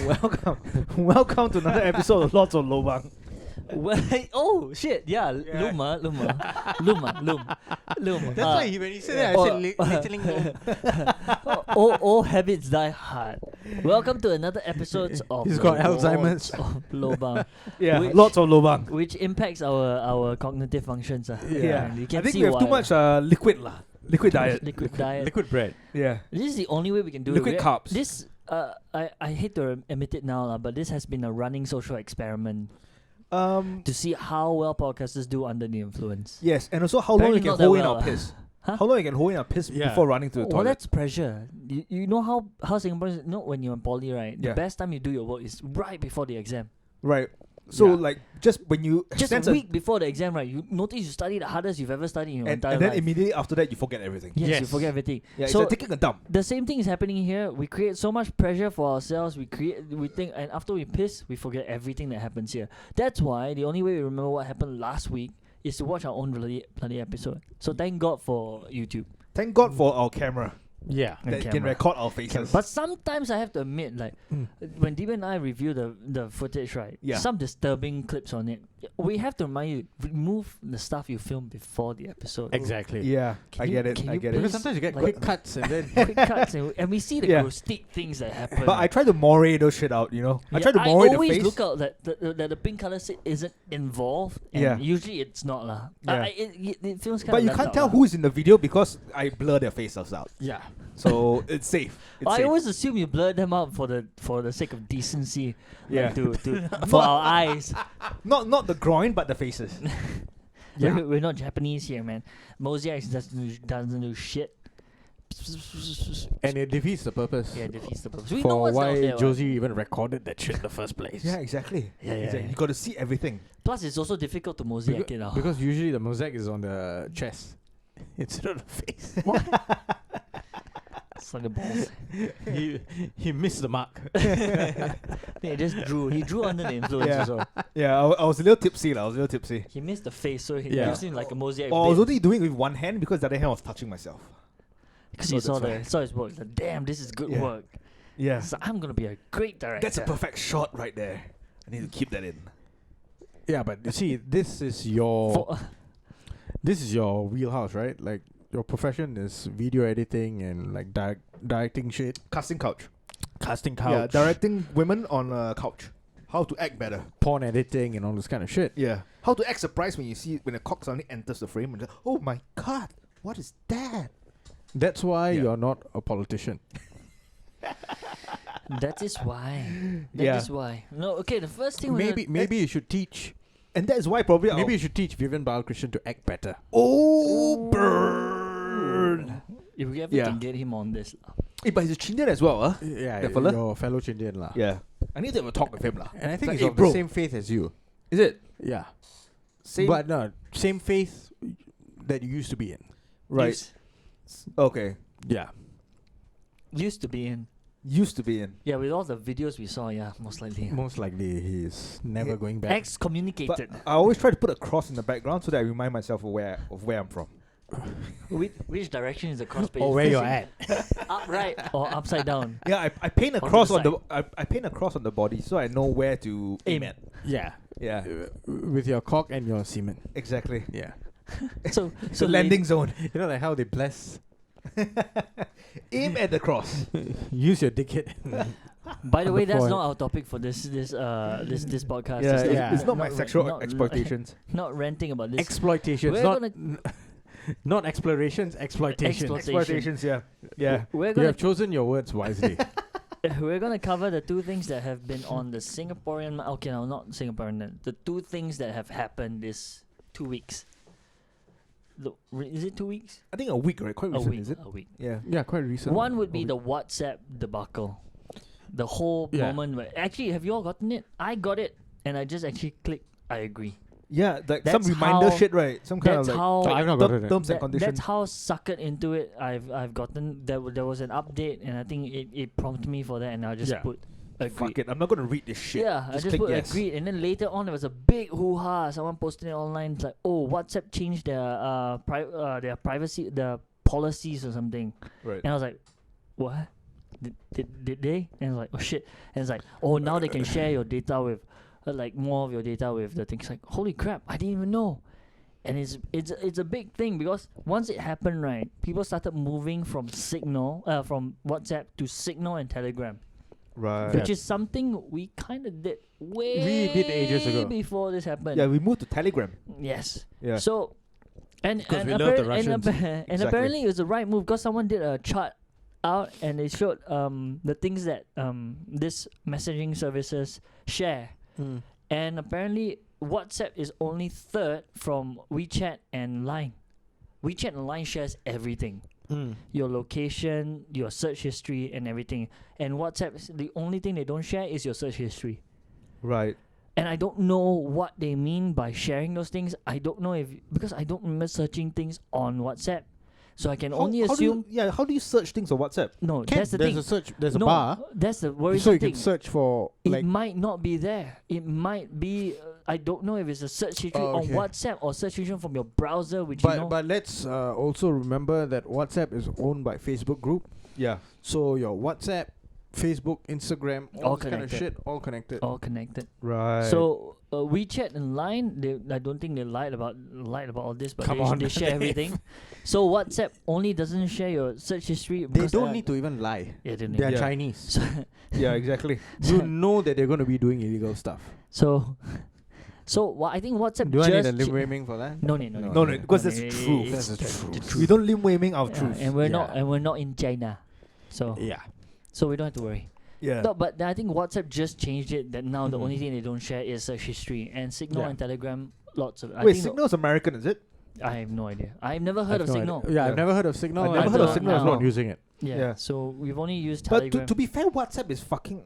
Welcome to another episode of Lots of Lobang. Well, oh shit! Yeah, Luma. That's why when you said that, I said littering home. all habits die hard. Welcome to another episode of He's got Lots Alzheimer's. of Lobang, Yeah, Which- lots of Lobang. which impacts our cognitive functions. Yeah. And you I can think see we have why. too much liquid lah. Liquid diet. Liquid diet. Liquid bread. Yeah. This is the only way we can do Liquid it. carbs. This I hate to admit it now, but this has been a running social experiment to see how well podcasters do under the influence. Yes, and also how long we Apparently can not that hold in well, our piss. Huh? How long you can hold in our piss Yeah. before running to the Well, toilet. that's pressure. You know how Singaporeans, when you're in poly, right? Yeah. The best time you do your work is right before the exam. Right. So Yeah. like just when you Just sense a week before the exam, right? You notice you study the hardest you've ever studied in your entire and then life. immediately after that you forget everything. Yes, you Yes. forget everything. Yeah, it's So like taking a dump. the same thing is happening here. We create so much pressure for ourselves. We think, and after we piss, we forget everything that happens here. That's why the only way we remember what happened last week is to watch our own bloody episode. So thank God for YouTube. Thank God for our camera Yeah. And that can camera. record our faces. But sometimes I have to admit, like when Deep and I review the footage, right? Yeah. Some disturbing clips on it. We have to remind you, remove the stuff you filmed before the episode. Exactly. yeah, Can I you- get it. can I you get Because it. please- sometimes you get like- quick cuts and then Quick cuts and we see the Yeah. grotesque things that happen. But I try to moray those shit out, you know. I Yeah, try to moray the always face. look out that the pink color isn't involved. And Yeah. usually it's not lah. Yeah. It feels kind But of you left can't out tell lah. who is in the video because I blur their faces out. yeah. So it's safe. It's I safe. always assume you blur them out for the sake of decency. Yeah. Like to for our eyes. Not the groin, but the faces. Yeah. We're not Japanese here, man. Mosaic doesn't do shit. And it defeats the purpose. Yeah, defeats the purpose. We know For what's out why there. Josie even recorded that shit in the first place. Yeah, exactly. Yeah, Exactly. yeah. You got to see everything. Plus, it's also difficult to mosaic it out. Because usually the mosaic is on the chest instead of the face. It's like the balls. he missed the mark. He just drew. He drew under the influence. Yeah. Also. Yeah, I was a little tipsy. I was a little tipsy. He missed the face, so he Yeah. gives him like a mosaic. Well, I was only doing it with one hand because the other hand was touching myself. because so he saw that's saw his work. He's like, damn, this is good Yeah. work. Yeah. So I'm gonna be a great director. That's a perfect shot right there. I need to keep that in. Yeah, but you see, this is your wheelhouse, right? Like your profession is video editing and like directing shit, Casting couch. casting couch, Yeah, directing women on a couch. How to act better. porn editing, and all this kind of shit. Yeah. How to act surprised when you see when a cock suddenly enters the frame and just, oh my god, what is that? That's why Yeah. you're not a politician. That is why. That Yeah. is why. No, okay. The first thing Maybe you should teach. And that's why probably Maybe you should teach Vivian Balakrishnan to act better. Oh, burn. if we ever Yeah. can get him on this, Hey, but he's a Chindian as well, huh? Yeah, That fella? your fellow Chindian lah. Yeah. I need to have a talk with him, lah. And I think Like, he's hey, of bro. the same faith as you. Is it? Yeah. Same. But no, same faith that you used to be in. Right. Okay. Yeah. Used to be in. Used to be in. Yeah, with all the videos we saw, yeah, most likely. Most likely he's never Yeah. going back. But Excommunicated. I always try to put a cross in the background so that I remind myself of where I'm from. Which direction is the cross page? Or where you're at. Upright or upside down? Yeah, I paint a On cross the on the I paint a cross on the body so I know where to aim Aim. at. Yeah. Yeah, With your cock and your semen. exactly. Yeah. So So landing zone. You know like how they bless? Aim at the cross. Use your dickhead. By the On way, the that's point. not our topic for this podcast. Yeah, It's it's, yeah. it's not my sexual not- exploitations. Not ranting about this. Exploitations. We're Not, gonna- not explorations, exploitation. Exploitations, yeah. Yeah. We're You gonna have chosen your words wisely. we're gonna cover the two things that have been on the Singaporean. Okay, no, not Singaporean. The two things that have happened this 2 weeks. Is it 2 weeks? I think a week, right? Quite A recent, week. is it? A week. Yeah. Yeah, quite recent. One would be A the WhatsApp debacle. The whole Yeah. moment where actually, have you all gotten it? I got it, and I just actually clicked. I agree. Yeah, like some That's reminder how- shit, right? Some kind of That's like how. I've not gotten it. terms and That's conditions. how suckered into it I've gotten. There was an update, and I think it prompted me for that, and I just Yeah. put agreed. Fuck it, I'm not gonna read this shit. Yeah, I just click put yes. agreed, and then later on there was a big hoo-ha. Someone posted it online. It's like, oh, WhatsApp changed their privacy, the policies or something. Right. And I was like, what? did they? And it's like, oh shit. And it's like, oh, now they can share your data with, like more of your data with the things. Like, holy crap, I didn't even know. And it's a big thing because once it happened, right, people started moving from from WhatsApp to Signal and Telegram, Right. which is something we kind of did We did ages ago. before this happened. Yeah, we moved to Telegram. Yes. Yeah. So, and Because we love the Russians. and Exactly. apparently it was the right move because someone did a chart out and they showed the things that this messaging services share, and apparently WhatsApp is only third from WeChat and Line. WeChat and Line shares everything. Your location, your search history, and everything. And WhatsApp, the only thing they don't share is your search history. Right. And I don't know what they mean by sharing those things. I don't know because I don't remember searching things on WhatsApp. So I can only assume. How do you search things on WhatsApp? No, There's that's the thing. a search. There's No, a bar, that's the so worrisome you thing. can search for It might not be there. It might be. I don't know if it's a search history on okay. WhatsApp or search history from your browser, which you know. But let's also remember that WhatsApp is owned by Facebook Group. Yeah. So your WhatsApp, Facebook, Instagram, all this kind of connected. shit, all connected. all connected. Right. So WeChat and Line, I don't think they lied about all this, but Come on, they share everything. So WhatsApp only doesn't share your search history. They because, don't need to even lie. Yeah, they don't They are need. Yeah. Chinese. So, yeah, exactly. You know that they're going to be doing illegal stuff. so I think WhatsApp Do I just need a limb raming for that? No, No, because that's no, the truth. it's That's the truth. We don't limb waving our Yeah, truth. and we're not in China, so Yeah. we don't have to worry. Yeah. No, but I think WhatsApp just changed it. That now the Mhm. only thing they don't share is search history, and Signal Yeah. and Telegram. Lots of. Wait, Signal's American, is it? I have no idea. I've never heard of I've no Signal. idea. Yeah, Yeah. I've never heard of Signal. I've never heard of I Signal as I'm not well. using it. Yeah. Yeah. So we've only used But Telegram. to be fair, WhatsApp is fucking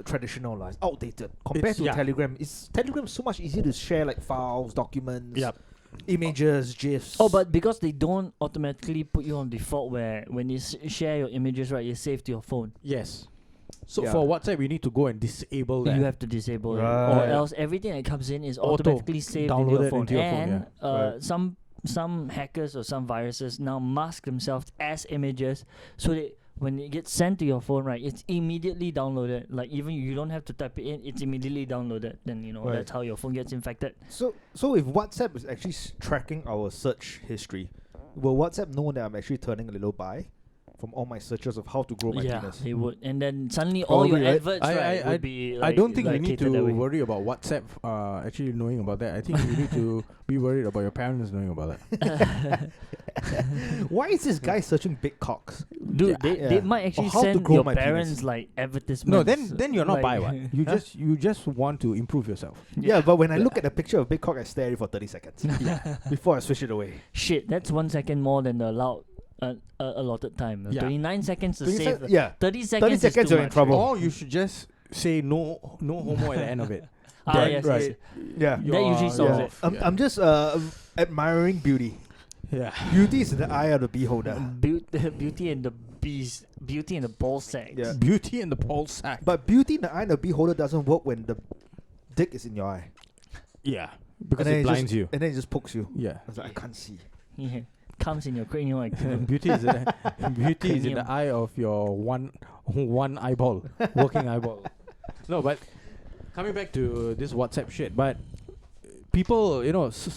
traditional, like outdated compared It's- to yeah. Telegram. Telegram is so much easier to share like files, documents, Yep. images, gifs. Oh, but because they don't automatically put you on default where when you share your images, right, you save to your phone. Yes. So Yeah. for WhatsApp, we need to go and disable that. You have to disable it, or Right. else everything that comes in is Auto automatically saved into downloaded your phone. into your phone, And Right. some hackers or some viruses now mask themselves as images, so that when it gets sent to your phone, right, it's immediately downloaded. Like even you don't have to type it in; it's immediately downloaded. Then Right. that's how your phone gets infected. So if WhatsApp is actually tracking our search history, will WhatsApp know that I'm actually turning a little bi from all my searches of how to grow my Yeah, penis? they would, and then suddenly all your Probably, right? adverts, right, would be. I don't think we like need catered that to way. worry about WhatsApp actually knowing about that. I think we need to be worried about your parents knowing about that. Why is this guy searching big cocks? Dude, Yeah. they might actually how to send grow your my penis. parents like advertisements. No, then you're not bi like- what. You just want to improve yourself. Yeah, but when I look at a picture of big cock, I stare at it for 30 seconds before I switch it away. Shit, that's 1 second more than the allotted time. Yeah. 39 seconds to 30 save. yeah. 30 seconds. 30 is seconds too you're in much. trouble. Or you should just say no homo at the end of it. Ah, Then, yes, right. yes. Yeah. That usually solves it. I'm just admiring beauty. Yeah. Beauty is in the eye of the beholder. Beauty and the beast. Beauty and the ball sack. Yeah. Beauty in the ball sack. But beauty in the eye of the beholder doesn't work when the dick is in your eye. Yeah. Because And then it blinds just, you. And then it just pokes you. Yeah. I was like, I can't see. Yeah. Comes in your cranial activity. Beauty is in beauty is in Cranium. the eye of your one eyeball, working eyeball. No, but coming back to this WhatsApp shit, but people,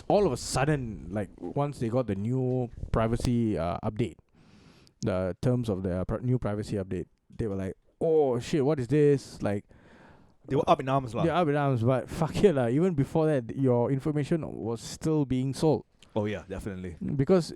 all of a sudden, like once they got the new privacy update, the terms of the new privacy update, they were like, "Oh shit, what is this?" Like They were up in arms, they're up in arms, but fuck it, even before that, your information was still being sold Oh yeah, definitely. because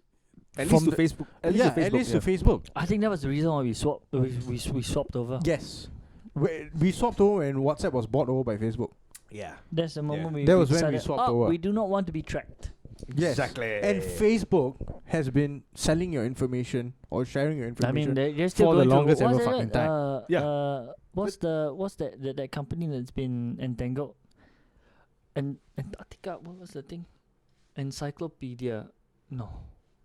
At From least to the- Facebook. At least to Facebook. at least yeah. to Facebook. I think that was the reason why we swapped over. Yes. We swapped over and WhatsApp was bought over by Facebook. Yeah. That's the moment we That was when we decided, swapped over. we do not want to be tracked. Yes. Exactly. And Facebook has been selling your information or sharing your I information. mean, they're still for the going longest through, ever what's fucking it, time. Yeah. What's that company that's been entangled? And Antarctica, what was the thing? Encyclopedia. No.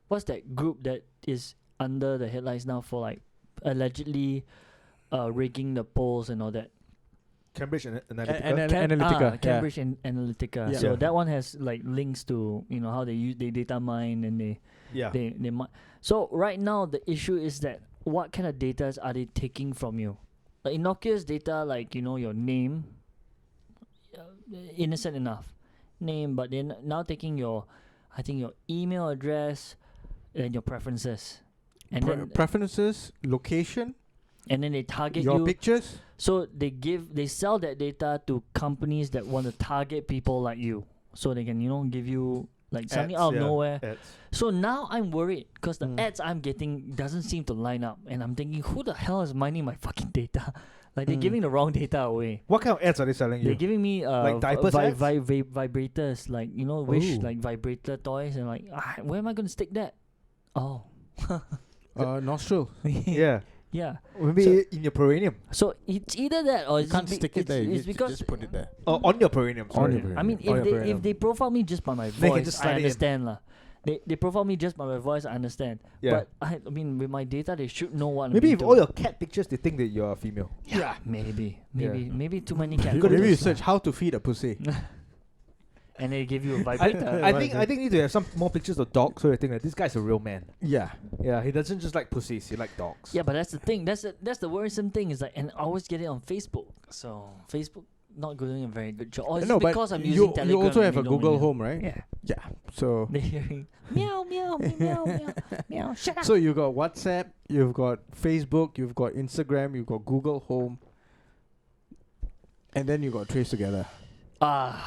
What's that group that is under the headlines now for like allegedly rigging the polls and all that? Cambridge Analytica. Analytica. Yeah. Cambridge Analytica. Yeah. So Yeah. that one has like links to how they data mine and they yeah. they might. So right now the issue is that what kind of data are they taking from you? Innocuous data like your name, innocent enough, name, but then now taking your email address and your preferences, and then preferences, location, and then they target your you. pictures. So they sell that data to companies that want to target people like you, so they can give you like something Ads, out of yeah, nowhere. ads. So now I'm worried because the Mm. ads I'm getting doesn't seem to line up, and I'm thinking, who the hell is mining my fucking data? Like they're Mm. giving the wrong data away. What kind of ads are they selling They're you? giving me Like diapers ads? vibrators, like Wish Ooh. like vibrator toys, and like where am I gonna stick that? Oh, Nostril. Yeah. yeah. Maybe in your perineum. So it's either that or You can't stick it there. It's You because just put it there. Oh, on your perineum. On Sorry. your perineum. I mean, Oh, yeah, if fair enough. they profile me just by my They can voice, just I slide it in. understand lah. They profile me just by my voice, I understand. Yeah. But I mean, with my data, they should know what. Maybe I'm if into. all your cat pictures, they think that you're a female. Yeah, maybe Yeah. maybe too many cat Maybe you photos. search how to feed a pussy. And they give you a vibrator. I think need to have some more pictures of dogs so they think that this guy's a real man. Yeah. Yeah, he doesn't just like pussies, he like dogs. Yeah, but that's the thing. That's the worrisome thing is like, and I always get it on Facebook. So Facebook not doing a very good job. Or is No, it but because I'm using you Telegram? also and have they a don't Google really- Home, right? Yeah. Yeah. So They're hearing meow meow meow meow meow. Shut up. so you got WhatsApp, you've got Facebook, you've got Instagram, you've got Google Home, and then you got Trace Together.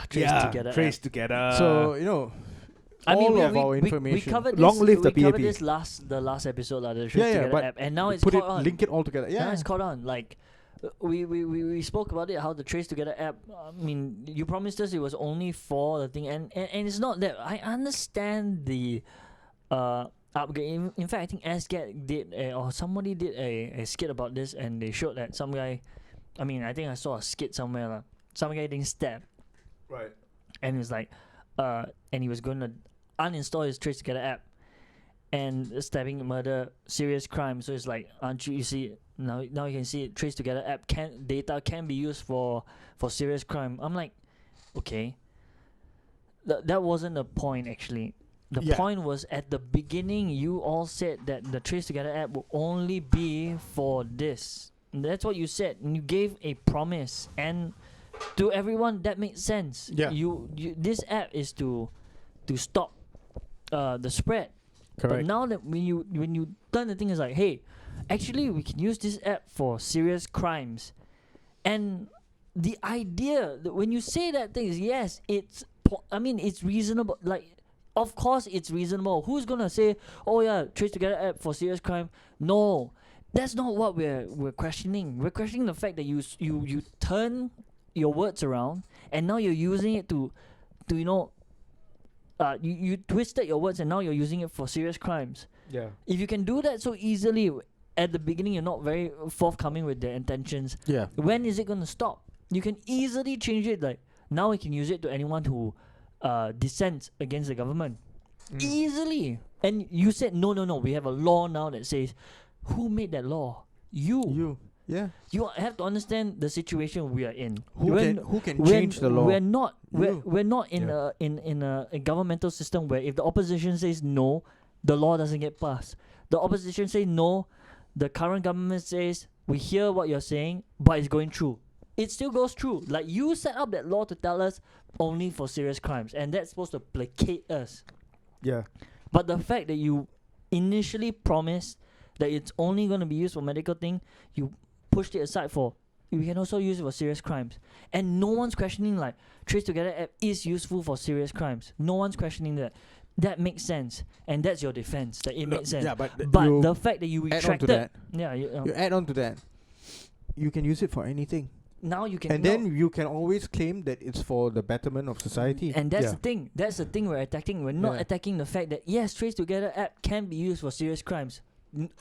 Trace together. Trace app. together. So I mean, all of we, our we information. covered this. Long live the we covered PAP. this the last episode, the Trace Yeah, yeah, Together but app, and now it's put it, caught on. link it all together. Now Yeah. it's caught on. Like we spoke about it, how the Trace Together app. I mean, you promised us it was only for the thing, and it's not that. I understand the upgrade. In fact, I think ASGAT did or somebody did a skit about this, and they showed that some guy. I mean, I think I saw a skit somewhere. Some guy getting stabbed, right. and it's like, and he was going to uninstall his Trace Together app, and stabbing, murder, serious crime. So it's like, aren't you see now you can see it, Trace Together app data can be used for serious crime. I'm like, okay, that wasn't the point actually. The Yeah. point was at the beginning you all said that the Trace Together app will only be for this. And that's what you said, and you gave a promise, and to everyone that makes sense. Yeah. You this app is to stop the spread. But Correct. now that when you turn the thing, is like, hey, actually we can use this app for serious crimes, and the idea that when you say that thing is yes, it's reasonable. Like, of course it's reasonable. Who's gonna say, oh yeah, Trace Together app for serious crime? No, that's not what we're questioning. We're questioning the fact that you turn your words around, and now you're using it to you twisted your words, and now you're using it for serious crimes. Yeah. If you can do that so easily at the beginning, you're not very forthcoming with their intentions. Yeah. When is it going to stop? You can easily change it. Like, now we can use it to anyone who dissents against the government. Easily. And you said, no, we have a law now that says, who made that law? You. Yeah. You have to understand the situation we are in. Who can change the law? We're not You. we're not in Yeah. a governmental system where if the opposition says no, the law doesn't get passed. The opposition say no, the current government says we hear what you're saying, but it's going through. It still goes through. Like, you set up that law to tell us only for serious crimes, and that's supposed to placate us. Yeah. But the fact that you initially promised that it's only going to be used for medical thing, you pushed it aside for, you can also use it for serious crimes. And no one's questioning, like, Trace Together app is useful for serious crimes. No one's questioning that. That makes sense. And that's your defense, that it makes sense. Yeah, but But the fact that you add on to retracted... that. Yeah, You add on to that. You can use it for anything. now you can... And then you can always claim that it's for the betterment of society. And that's Yeah. the thing. That's the thing we're attacking. We're not Yeah. attacking the fact that, yes, Trace Together app can be used for serious crimes.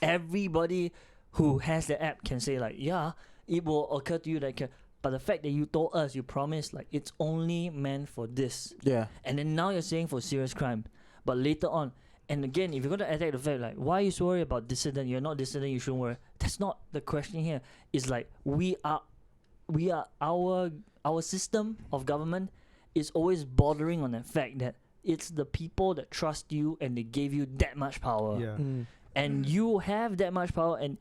Everybody who has the app can say, like, yeah, it will occur to you that but the fact that you told us, you promised, like, it's only meant for this. Yeah. And then now you're saying for serious crime. But later on, and again, if you're going to attack the fact, like, why are you so worried about dissident? You're not dissident, you shouldn't worry. That's not the question here. It's like, our system of government is always bordering on the fact that it's the people that trust you and they gave you that much power. Yeah. and you have that much power, and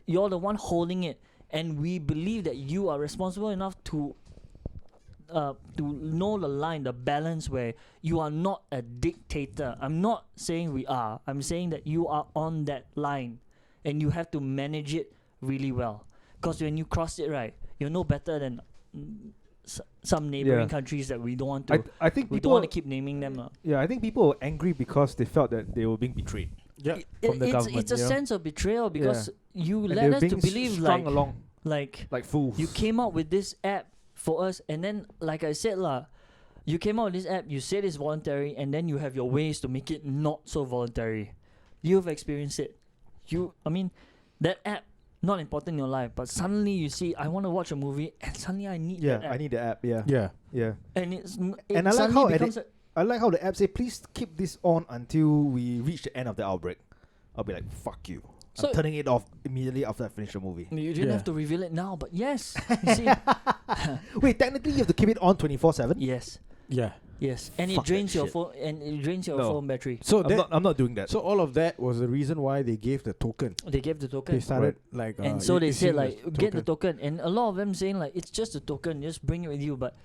you're the one holding it, and we believe that you are responsible enough to know the line, the balance where you are not a dictator. I'm not saying we are. I'm saying that you are on that line, and you have to manage it really well. Because when you cross it, right, you're no better than some neighboring countries that we don't want to. I think we people don't want to keep naming them. Yeah, I think people were angry because they felt that they were being betrayed. Yeah. From the government, it's a sense of betrayal because you And led they were us to being believe strung along like like fools. you came out with this app for us, and then like I said you came out with this app, you said it's voluntary, and then you have your ways to make it not so voluntary. You've experienced it. That app not important in your life, but suddenly you see I want to watch a movie, and suddenly I need that app. I need the app. Yeah. Yeah. Yeah. And And I like suddenly how becomes I like how the app say, please keep this on until we reach the end of the outbreak. I'll be like, fuck you. So- I'm turning it off immediately after I finish the movie. you didn't Yeah. have to reveal it now, but yes. You see? Wait, technically you have to keep it on 24/7? Yes. Yeah. Yes. And Fuck it drains that your shit. phone, and it drains your No. phone battery. So I'm not doing that. so all of that was the reason why they gave the token. They gave the token. They started like And so they said issuing like get the token, and a lot of them saying like it's just a token, just bring it with you. But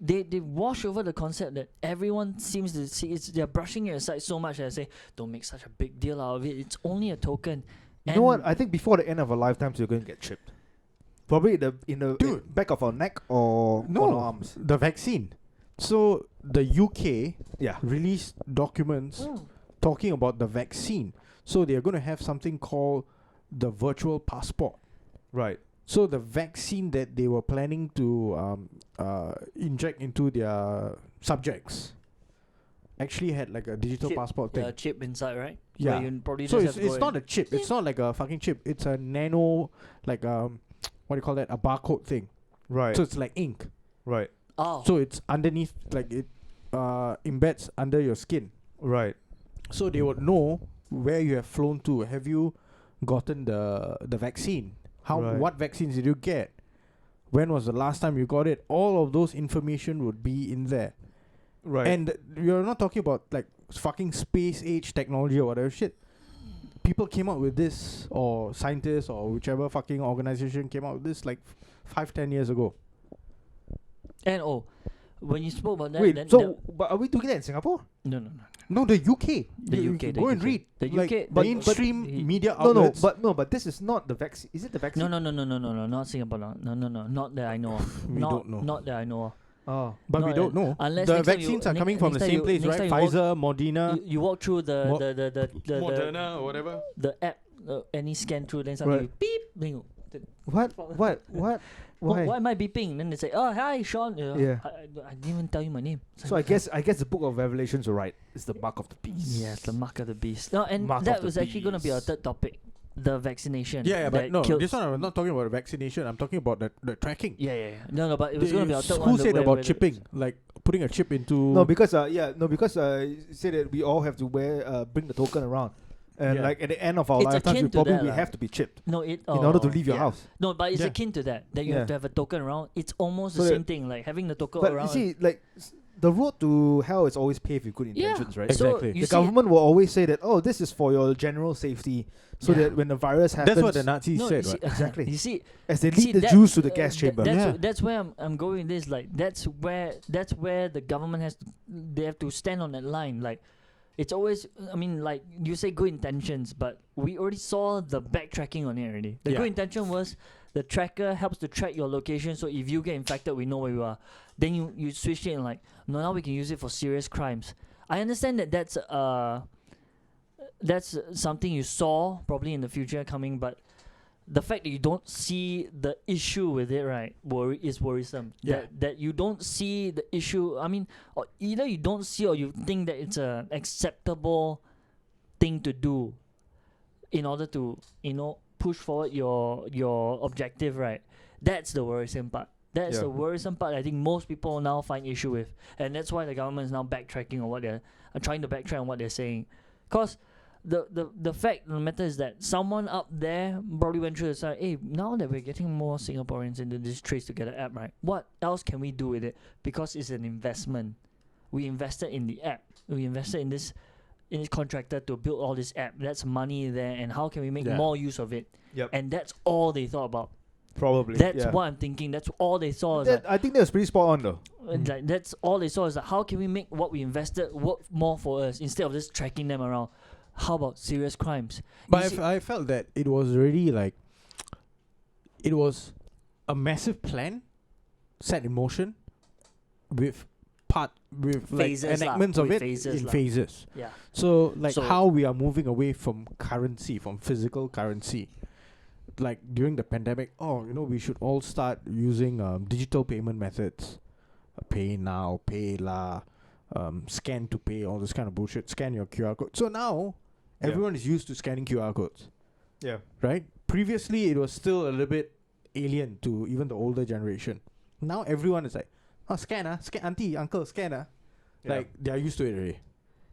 they wash over the concept that everyone seems to see. They're brushing it aside so much that I say don't make such a big deal out of it. It's only a token. You know what? I think before the end of our lifetimes, you're going to get chipped. Probably in the Dude. back of our neck or on our arms. the vaccine. So the UK Yeah. released documents talking about the vaccine. So they are going to have something called the virtual passport. Right. So the vaccine that they were planning to inject into their subjects actually had like a digital Chip. passport thing. Chip inside, right? Yeah. Where you probably So just have to it's go not a chip. It's not like a fucking chip. It's a nano, like what do you call that? A barcode thing. Right. So it's like ink. right. Oh. So it's underneath, like it embeds under your skin. Right. So they would know where you have flown to. Have you gotten the vaccine? Right. What vaccines did you get? When was the last time you got it? All of those information would be in there. Right. And you're not talking about like fucking space age technology or whatever shit. People came up with this, or scientists or whichever fucking organization came out with this like 5-10 years ago. And when you spoke about that, Wait, then so but are we doing that in Singapore? no. No, the UK. The You UK, can the go and UK. read. The like, UK, but- mainstream but- media No, outlets. but this is not the vaccine. Is it the vaccine? No, not Singapore. No, not that I know of. We don't know. Not that I know of. Oh. But No, we don't know. unless The next time you- vaccines are ne- coming from the next time same you- place, next right? time you walk- Pfizer, Moderna, You walk through the Moderna or whatever. the app, any scan through, then suddenly Right. you beep. Then you, What? Why? why am I beeping? Then they say, oh hi Sean. Yeah. I didn't even tell you my name. It's So I like, guess the book of Revelations are right. It's the mark of the beast. yes, the mark of the beast. No, and Mark of that the was actually going to be our beast. third topic, the vaccination. Yeah, but that no, kills- this one I'm not talking about vaccination. I'm talking about the tracking. Yeah. No, but it was going to be our third one. Who the said where- about where the- chipping? Like putting a chip into. No, because you said that we all have to bring the token around, and Yeah. like at the end of our It's lifetimes, akin we to probably that we lah. have to be chipped No, it in order to leave your yeah. house. No, but it's Yeah. akin to that. That you Yeah. have to have a token around. It's almost So the that- same thing. Like having the token But around. you see, like the road to hell is always paved with good Yeah. intentions, right? Exactly. So you The see, government will always say that, oh, this is for your general safety, so Yeah. that when the virus happens, That's what the Nazis no, said, you see, right? Exactly. You see, as they see lead the that- Jews to the gas chamber. Yeah. That's where I'm going with this. Like that's where the government has to, they have to stand on that line. Like it's always, I mean, like you say good intentions, but we already saw the backtracking on it already. The Yeah. good intention was the tracker helps to track your location, so if you get infected, we know where you are. Then you switch it and like, no, now we can use it for serious crimes. I understand that that's something you saw probably in the future coming, but the fact that you don't see the issue with it, right, is worrisome. Yeah. That you don't see the issue. I mean, or either you don't see or you think that it's a acceptable thing to do in order to, push forward your objective, right? That's the worrisome part. That's Yeah. the worrisome part I think most people now find issue with. And that's why the government is now backtracking on what they're trying to backtrack on what they're saying. Because the fact of the matter is that someone up there probably went through the side, hey, now that we're getting more Singaporeans into this Trace Together app, right? What else can we do with it? Because it's an investment. We invested in the app. We invested in this contractor to build all this app. That's money there, and how can we make Yeah. more use of it? Yep. And that's all they thought about. Probably. That's yeah. what I'm thinking. That's all they saw. Is I think that was pretty spot on though. like that's all they saw is like, how can we make what we invested work more for us instead of just tracking them around? How about serious crimes? But You see- I felt that it was really like, it was a massive plan set in motion with Phases lah, enactments of with it phases in lah. phases. yeah. So like So- how we are moving away from currency, from physical currency. Like during the pandemic, we should all start using digital payment methods. Pay now, pay la, scan to pay, all this kind of bullshit. Scan your QR code. So now Yeah. everyone is used to scanning QR codes, Yeah. right? Previously it was still a little bit alien to even the older generation. Now everyone is like, scan, auntie, uncle, scan. Yeah. Like they are used to it already.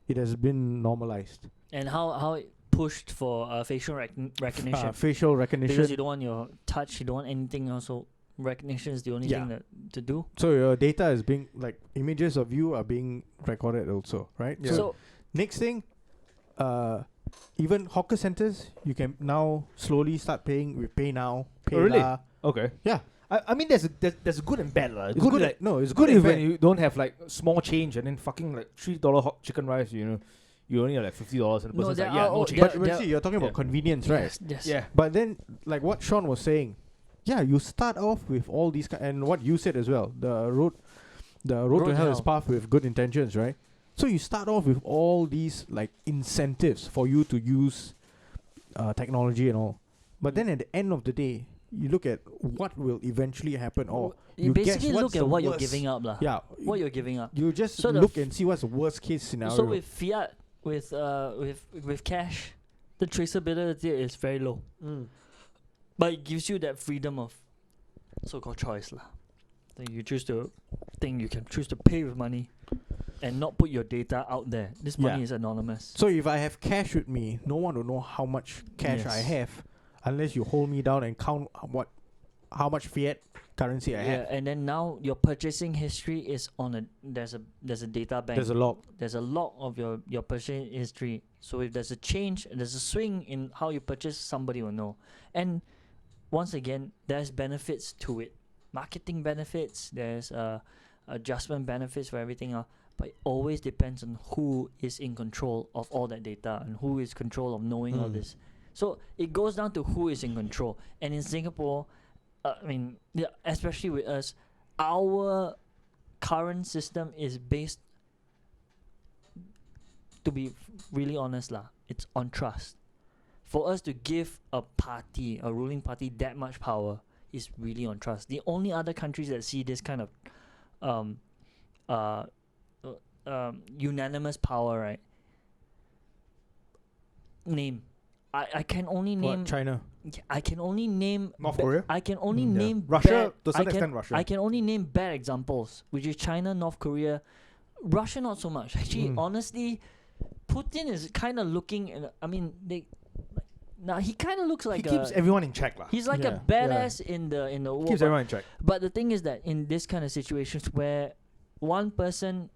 It has been normalized. And how it pushed for facial recognition. Facial recognition. Because you don't want your touch, you don't want anything else. So recognition is the only Yeah. thing to do. So your data is being, like, images of you are being recorded also, right? Yeah. So Next thing, even hawker centers, you can now slowly start paying with Pay Now, Pay Oh, really? La. Okay. Yeah. I mean, there's a good and bad lah. It's good. like, It's good good if and when bad. you don't have like small change and then fucking like $3 hot chicken rice, you only have like $50 and the No, person's there like, yeah, are no all- change. But, Yeah. see, you're talking about Yeah. convenience, right? yes. Yeah. But then, like what Sean was saying, yeah, you start off with all these, and what you said as well, the road to hell is paved with good intentions, right? So you start off with all these like incentives for you to use technology and all. But then at the end of the day, you look at what will eventually happen, or You you guess basically what's look the at what you're worst. giving up, lah. Yeah, What you're giving up. you just So the look and see what's the worst case scenario. So with fiat, with cash, the traceability is very low. But it gives you that freedom of so-called choice, lah. Then you choose to think you can choose to pay with money, and not put your data out there. This money Yeah. is anonymous. So if I have cash with me, no one will know how much cash I Yes. have unless you hold me down and count how much fiat currency I Yeah, have. and then now your purchasing history is on there's a data bank. There's a log. There's a log of your purchasing history. So if there's a change, there's a swing in how you purchase, somebody will know. And once again, there's benefits to it. Marketing benefits, there's adjustment benefits for everything else. But it always depends on who is in control of all that data and who is control of knowing all this. So it goes down to who is in control. And in Singapore, especially with us, our current system is based, to be really honest lah, it's on trust. For us to give a ruling party that much power is really on trust. The only other countries that see this kind of unanimous power, right? Name. I can only name. What, China? I can only name North Korea? I can only Yeah. name Russia, to bad, some I can, extent Russia. I can only name bad examples, which is China, North Korea, Russia. Not so much. Actually, honestly, Putin is kind of looking. Now he kind of looks like he keeps everyone in check lah. he's like Yeah, a badass in the war. Keeps but- everyone in check. but the thing is that in this kind of situations where one person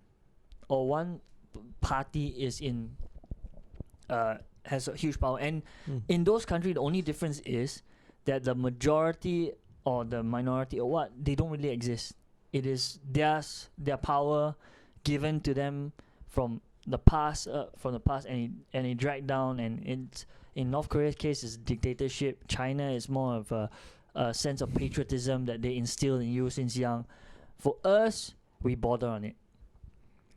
or one party is in has a huge power, and in those countries the only difference is that the majority or the minority or what, they don't really exist. It is their power given to them from the past and it dragged down, and it's in North Korea's case is dictatorship. China is more of a sense of patriotism that they instill in you since young. For us, we border on it.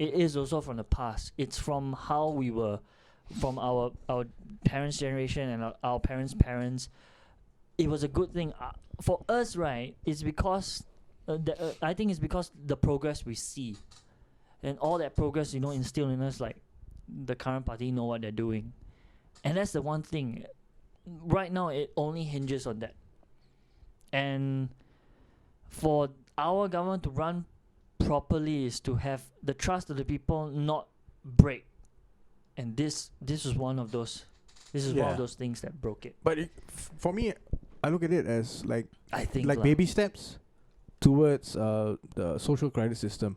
It is also from the past. It's from how we were, from our parents' generation and our parents' parents. It was a good thing. For us, right, it's because I think it's because the progress we see. And all that progress, instilled in us, like the current party know what they're doing. And that's the one thing. Right now, it only hinges on that. And for our government to run properly is to have the trust of the people not break. And this is one of those. This is one of those things that broke it. But for me, I look at it as like I think like lah. baby steps towards the social credit system.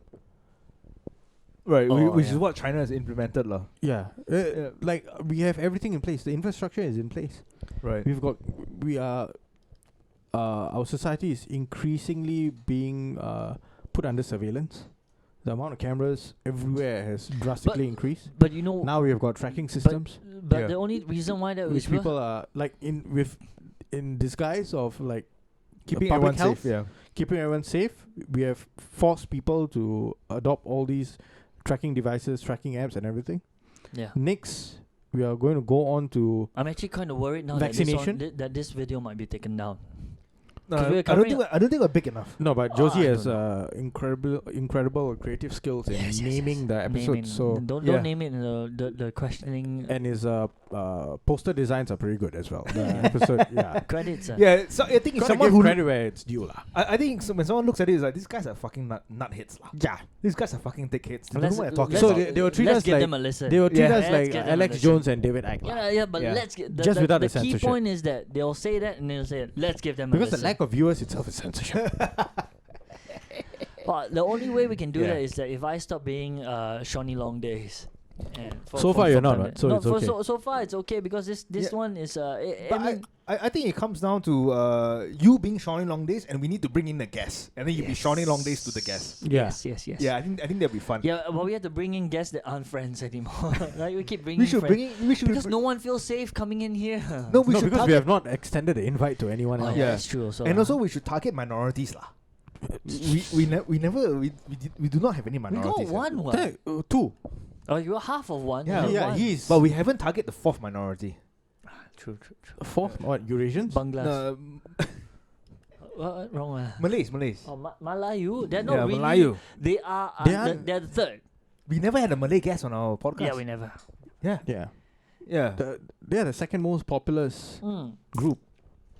Right, Oh, which yeah. is what China has implemented, lah. Yeah. Like we have everything in place. The infrastructure is in place. Right. We are our society is increasingly being put under surveillance. The amount of cameras everywhere has drastically increased. But you know, Now we have got tracking systems, but Yeah. the only reason why that which is people are like in disguise of like Keeping public everyone safe, health, yeah. keeping everyone safe. We have forced people to adopt all these tracking devices, tracking apps, and everything. yeah. Next, we are going to go on to I'm actually kind of worried now Vaccination? that this video might be taken down. No, 'Cause we're I don't covering think I don't think we're big enough. no, but Oh, Josie I has don't incredible creative skills in Yes, yes, naming yes. the episode. Naming. So don't Yeah. name it in the questioning and his poster designs are pretty good as well. The episode, yeah. credits. Yeah, so I think it's Gotta someone give who credit where it's due, lah. I think when someone looks at it, it's like these guys are fucking nut hits, lah. Yeah. These guys are fucking dickheads. They don't Let's- know what they're talking let's- So about. they will treat let's us give like them a listen. they will treat Yeah. us Let's like give them a Alex listen. Jones and David Icke, lah. Yeah, but Yeah. let's get Just without the the key censorship. point is that they'll say that and they'll say, let's give them a Because the listen. lack of viewers itself is censorship. But the only way we can do Yeah. that is that if I stop being Shawnee Long Days. And So far you're not, Thunder. right? So no, it's okay. so far it's okay because this Yeah. one is I But mean I think it comes down to you being Shawnee Long Days, and we need to bring in the guests, and then you be Shawnee Long Days to the guests. Yeah. yes. Yeah, I think that'll be fun. Yeah, but we have to bring in guests that aren't friends anymore. Like we keep bringing we should friends bring in. We should because no one feels safe coming in here. No, we No, should because we target, have not extended the invite to anyone Oh, else. yeah, Yeah. that's true. Also, and also we should target minorities, lah. We do not have any we minorities. got here. one. Two. Oh, you're half of one. Yeah. you're Yeah, one. he's But we haven't targeted the fourth minority. True. fourth. What, Eurasians? Bangladesh. No, Wrong one. Malays. Oh, Malayu. They're not Yeah, really. Malayu. They are. They're the third. We never had a Malay guest on our podcast. Yeah, we never. Yeah. Yeah. They are the second most populous group.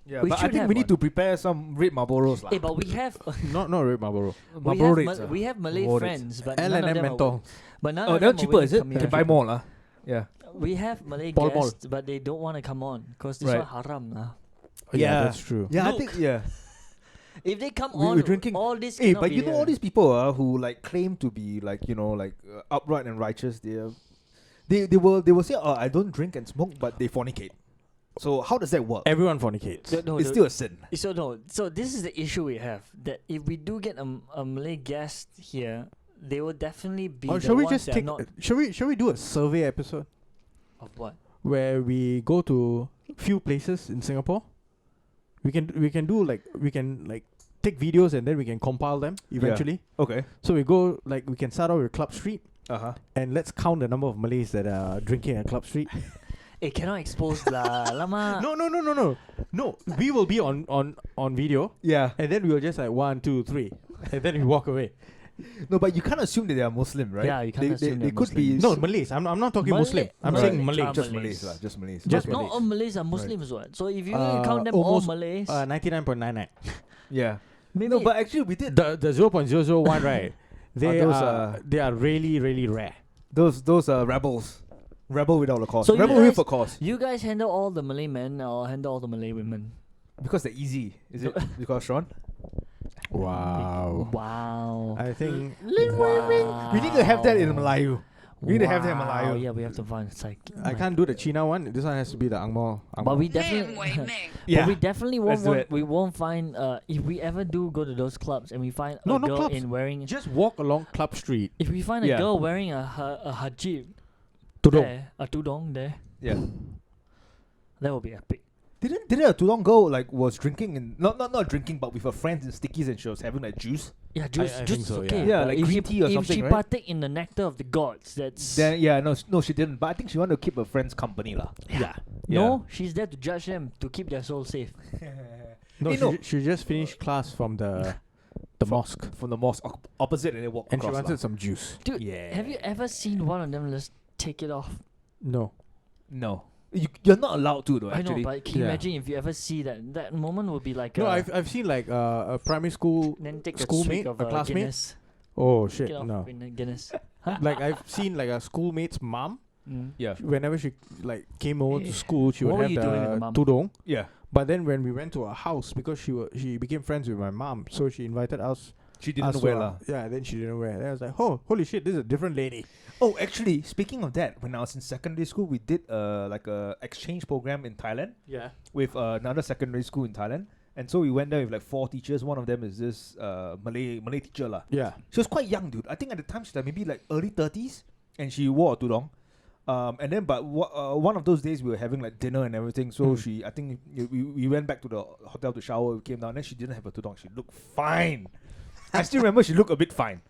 Yeah, We but I should think have we need one. to prepare some red Marlboros, lah. Hey, but we have Not Red Marlboro. Marlboro Reds, we have Malay Marlboro friends, but none of L&M them are menthol. wi- but none Oh, of they're them are cheaper, willing is to it? come You here. can buy more, lah. Yeah. We have Malay Ball. guests, but they don't want to come on because this Right. one haram lah. Yeah. That's true. Yeah, I Look. think, yeah. If they come We're on, drinking- all this. Hey, cannot but be you know there. all these people who like claim to be like upright and righteous. They will say, "Oh, I don't drink and smoke," but they fornicate. So how does that work? Everyone fornicates. No, It's still a sin. So no, so this is the issue we have, that if we do get a Malay guest here, they will definitely be Or the shall we ones just that are take? not Shall we do a survey episode of what? where we go to few places in Singapore? We can take videos and then we can compile them eventually. Okay. So we go we can start out with Club Street Uh-huh. and let's count the number of Malays that are drinking at Club Street. It cannot expose lah, lama. No. We will be on video Yeah. and then we will just 1, 2, 3, and then we walk away. No, but you can't assume that they are Muslim, right? Yeah, you can't assume they they're could be No, Malays. I'm not talking Malay- Muslim. I'm Malay- saying Malay. Ah, just Malays. Malays, lah. Just Malays. Just But not Malays. all Malays are Muslims, what? So if you really count them all almost, Malays, 99.99. Yeah. maybe No, but actually we did The 0.001, right? those, They are really, really rare. those rebels. Rebel without a cause. So you Rebel guys- with a cause. you guys handle all the Malay men or handle all the Malay women. Because they're easy. Is it because Sean? Wow. Wow. I think Wow. We need to have that in Melayu. We need to have that in Wow. Melayu. Yeah, we have to find I can't do the China one. This one has to be the Angmo. But we definitely, Yeah. but we definitely Let's won't. do it. We won't find. If we ever do go to those clubs and we find No, a not girl clubs. in wearing, just walk along Club Street. if we find a Yeah. girl wearing a hijab Tudong. there, a tudong there, Yeah. that will be epic. Didn't a Tudong girl was drinking and not drinking but with her friends and stickies and she was having like juice? Yeah, juice, I juice think is so, okay. Yeah, but like if green she, tea or if something, she right? partake in the nectar of the gods, that's Then no she didn't. But I think she wanted to keep her friends company lah. Yeah. no. She's there to judge them to keep their soul safe. No, Hey, she, no. she just finished class from the mosque. From the mosque opposite and they walk And she across. wanted lah. some juice. Dude, Yeah. have you ever seen one of them just take it off? No. No. You're not allowed to though. I know, Actually. but can you Yeah. imagine if you ever see that? That moment would be like No, a, I've seen a primary school. then take schoolmate, a swig of a classmate? Guinness. Oh shit, Get off no. in a Guinness. Like I've seen a schoolmate's mom. Mm. Yeah. Whenever she came over to Eh, school, she what would were have you doing with the the mum? tudong. Yeah. But then when we went to her house, because she became friends with my mom, so she invited us She didn't wear lah. Yeah, then she didn't wear. Then I was like, oh, holy shit, this is a different lady. Oh, actually, speaking of that, when I was in secondary school, we did like a exchange program in Thailand Yeah. with another secondary school in Thailand. And so we went there with like 4 teachers. One of them is this Malay teacher lah. Yeah. She was quite young, dude. I think at the time she's like maybe like early 30s, and she wore a tudong. And then, but one of those days we were having like dinner and everything. So I think we went back to the hotel to shower. We came down, and she didn't have a tudong. She looked fine. I still remember she looked a bit fine.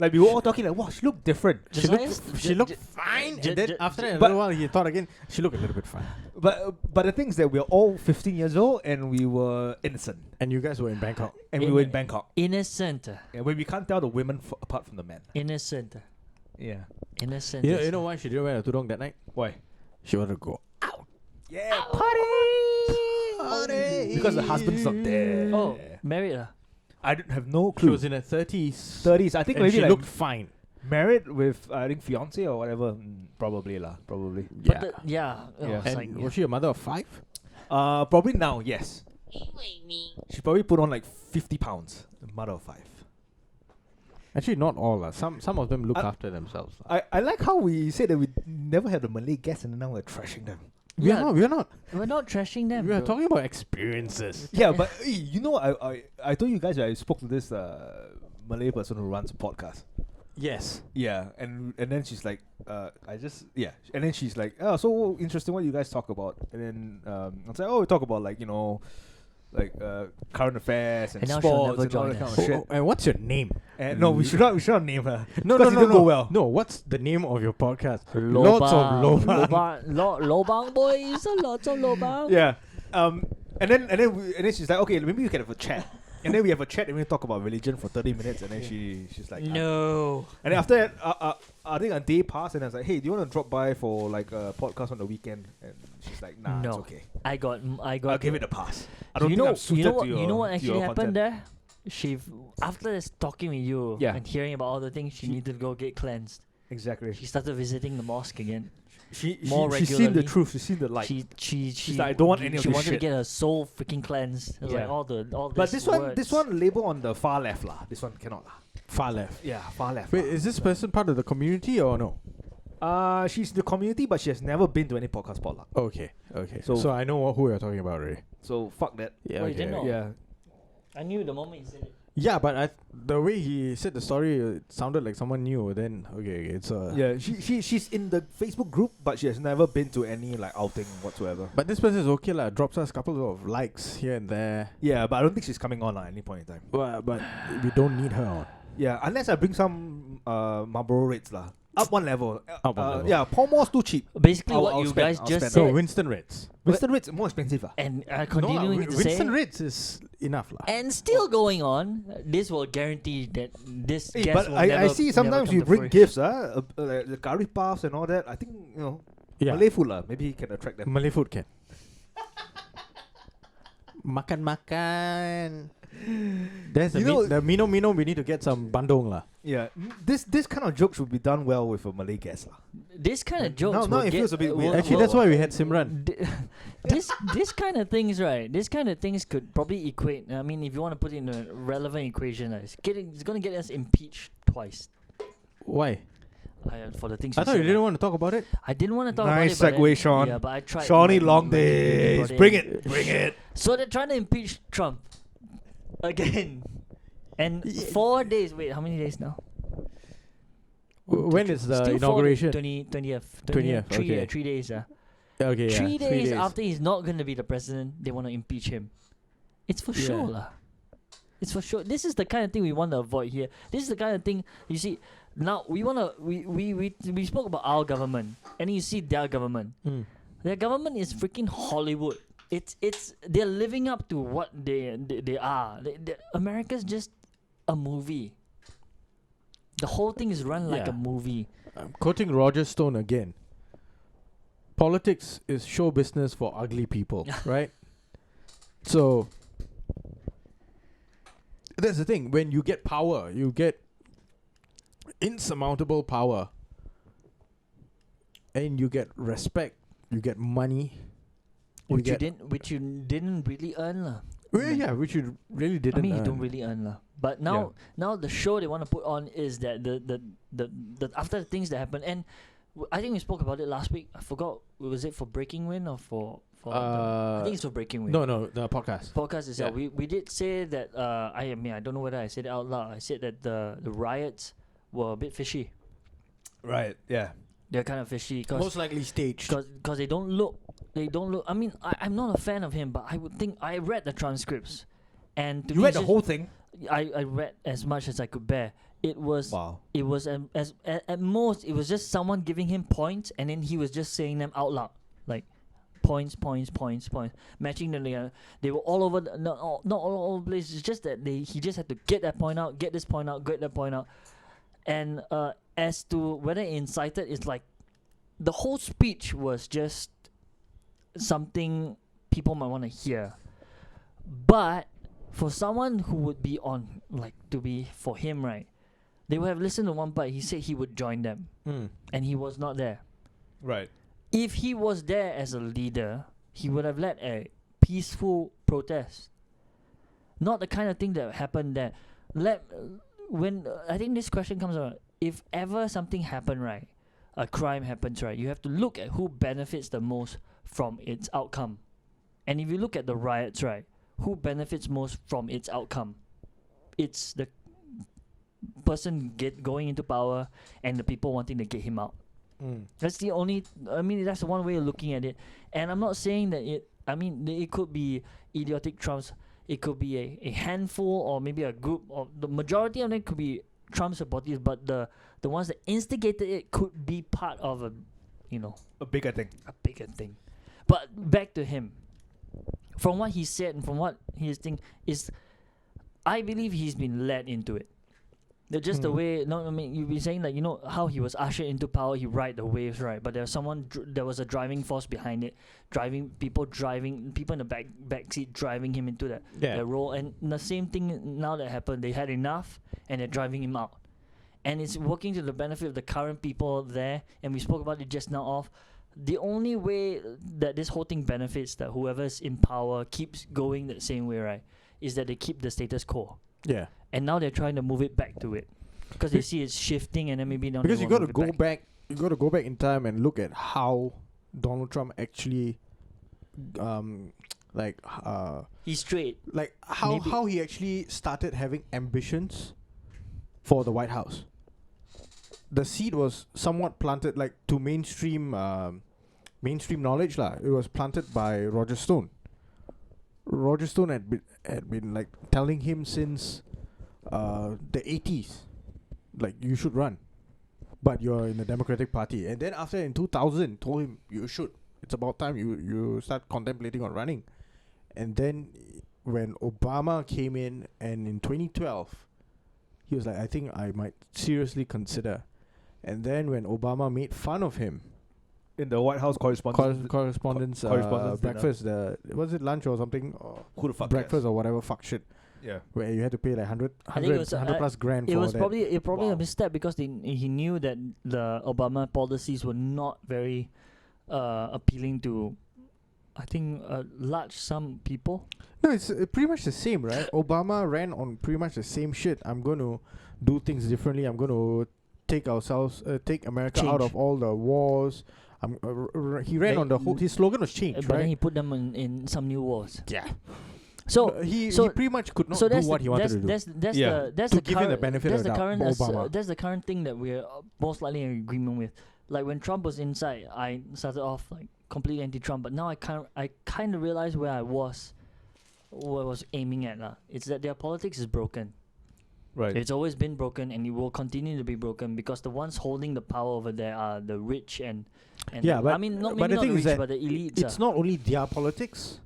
Like we were all talking like, wow, she looked different. She looked fine, and then after that, a but- little while, he thought again, she looked a little bit fine. But the thing is that we are all 15 years old and we were innocent. And you guys were in Bangkok. And we were in Bangkok. Innocent. Yeah, where we can't tell the women apart from the men. Innocent. Yeah. Innocent. You know why she didn't wear a tudong that night? Why? She wanted to go. Yeah, party! Because the husband's not there. Oh, married. I have no She clue. was in her 30s. 30s. I think and maybe she like looked fine. married with, I think, fiance or whatever. Probably lah. Probably. Yeah. But yeah. Yeah. It's And like, was she a mother of 5? Probably now, yes. She probably put on like 50 pounds. A mother of 5. Actually, not all. Some of them look after themselves. I like how we said that we never had a Malay guest and now we're trashing them. We are not. We're not trashing them. We are bro. talking about experiences. Yeah, but you know, I told you guys that I spoke to this Malay person who runs a podcast. Yes. Yeah, and then she's like, and then she's like, oh, so interesting. What do you guys talk about? And then I was like, oh, we talk about like current affairs and And now she'll sports never and all join that kind us. of shit. And what's your name? And no, we should not name her. No, Because it didn't go well. No, what's the name of your podcast? Lots of lobang. Lobang boys. Lots of lobang. Yeah. And then she's like, okay, maybe we can have a chat. And then we have a chat and we talk about religion for 30 minutes. And then she's like, No. And then after that, I think a day passed, and I was like, hey, do you want to drop by for like a podcast on the weekend? And she's like, nah, No. it's okay. I got. I'll give it a pass. I don't think I'm suited you know what, to your, you know what to actually your happened content. there? She after this talking with you Yeah. and hearing about all the things, she needed to go get cleansed. Exactly. She started visiting the mosque again. She's more seen the regularly. truth. She's seen the light. She like, I don't want any of she this wanted shit. to get her soul freaking cleansed. It was Yeah. like all this But this words. one label on the far left lah. This one cannot lah. Far left. Yeah, far left. Wait, lah. is this person part of the community or no? She's the community, but she has never been to any podcast pot lah. Okay. So I know who you're talking about already. So fuck that. Yeah. Oh, you didn't know? Yeah. I knew the moment you said it. Yeah, but the way he said the story, it sounded like someone new. Then okay, it's Yeah, she's in the Facebook group, but she has never been to any like outing whatsoever. But this person is okay lah. Drops us a couple of likes here and there. Yeah, but I don't think she's coming on at any point in time. But we don't need her on. Yeah, unless I bring some Marlboro Reds lah. Up one level. Up one level. Yeah, Paul Moore's too cheap. Basically, I'll- what I'll you spend- guys I'll just spend. said, No, Winston Reds. Winston Reds more expensive ah. and continuing to Winston say, Reds is enough lah. and still going on. This will guarantee that this Hey, guest but will I never, see never sometimes come you to bring fruition. gifts, like the curry puffs and all that. I think, Yeah. Malay food lah. Maybe he can attract them. Malay food can. Makan. There's the Mino. We need to get some bandung lah. Yeah, this kind of joke should be done well with a Malay guest lah. This kind of jokes. now will it get- feels a bit weird. will- Actually, will- that's why we had Simran. This kind of things, right? This kind of things could probably equate. I mean, if you want to put it in a relevant equation, it's going to get us impeached twice. Why? For the things. I we thought you said, didn't want to talk about it. I didn't want to talk Nice about it. segue, but Sean. Yeah, but I tried. Shawnee my- long my best to days. brought Bring in. it. Bring it. So they're trying to impeach Trump again, and 4 days. Wait, how many days now? When is the Still 4 inauguration? 20th. 20th, okay. 3 days. Okay, yeah. 3 days after he's not going to be the president, they want to impeach him. It's for sure, lah. It's for sure. This is the kind of thing we want to avoid here. This is the kind of thing you see. Now we spoke about our government, and you see their government. Their government is freaking Hollywood. It's they're living up to what they are. America's just a movie. The whole thing is run like a movie. I'm quoting Roger Stone again. Politics is show business for ugly people, right? So that's the thing. When you get power, you get insurmountable power, and you get respect, you get money, Which you didn't really earn, lah. Well, yeah, which you really didn't. I mean, you earn. don't really earn lah. But now the show they want to put on is that the after the things that happen, and I think we spoke about it last week. I forgot, was it for Breaking Wind or for I think it's for Breaking Wind. No, the podcast. Podcast itself. We did say that I mean, I don't know whether I said it out loud. I said that the riots were a bit fishy. Right. Yeah. They're kind of fishy Most likely staged. because they don't look. I mean, I'm not a fan of him, but I would think I read the transcripts, and to You me read it's the just- whole thing. I read as much as I could bear. It was Wow. it was at most it was just someone giving him points, and then he was just saying them out loud, like points, matching them together. They were all over, not all over the place. It's just that he just had to get that point out, get this point out, get that point out, and as to whether it incited, it's like the whole speech was just something people might want to hear, but for someone who would be on, like, to be for him, right, they would have listened to one part. He said he would join them, and he was not there. Right. If he was there as a leader, he would have led a peaceful protest, not the kind of thing that happened there. When I think this question comes around, if ever something happened, right, a crime happens, right, you have to look at who benefits the most from its outcome. And if you look at the riots, right, who benefits most from its outcome? It's the person going into power and the people wanting to get him out. That's the only. I mean, that's one way of looking at it. And I'm not saying that it. I mean, it could be idiotic Trumps. It could be a handful or maybe a group, or the majority of them could be Trump supporters. But the ones that instigated it could be part of a bigger thing. a bigger thing. But back to him. From what he said and from what his thing is, I believe he's been led into it. Just the way. No, I mean, you've been saying that, how he was ushered into power. He ride the waves, right? But there was there was a driving force behind it, people in the back seat driving him into that role. And the same thing now that happened. They had enough and they're driving him out, and it's working to the benefit of the current people there. And we spoke about it just now. The only way that this whole thing benefits that whoever's in power keeps going the same way, right, is that they keep the status quo. Yeah. And now they're trying to move it back to it because they see it's shifting, and then maybe now Because they you wanna got to move it go back. You got to go back in time and look at how Donald Trump actually, He's straight. like how he actually started having ambitions for the White House. The seed was somewhat planted, like, to mainstream knowledge lah. It was planted by Roger Stone. Roger Stone had been like telling him since the 80s, like, you should run, but you're in the Democratic Party. And then after, in 2000, told him you should. It's about time you start contemplating on running. And then when Obama came in, and in 2012, he was like, I think I might seriously consider. And then when Obama made fun of him In the White House correspondence. correspondence correspondence dinner. breakfast, was it lunch or something, or Who the fuck breakfast or whatever fuck shit, Yeah. where you had to pay like 100 I think it was, 100 plus grand It for was that. probably Wow. a misstep because he knew that the Obama policies were not very appealing to, I think, some people. No, it's pretty much the same, right? Obama ran on pretty much the same shit. I'm going to do things differently. I'm going to take America out Change. of all the wars. He ran Then on the whole. His slogan was change, But then right? he put them in some new wars. Yeah. So He so- pretty much could not so do that's what he wanted to do. That's Yeah. that's To the give him the current benefit that's of the the doubt, current Obama. that's the current thing that we're most likely in agreement with. Like when Trump was inside, I started off like completely anti-Trump, but now I kind of realize where I was aiming at lah. It's that their politics is broken. Right. It's always been broken, and it will continue to be broken because the ones holding the power over there are the rich and Yeah, but I mean, not, but maybe the not thing the is rich, that but the elites. It's not only their politics;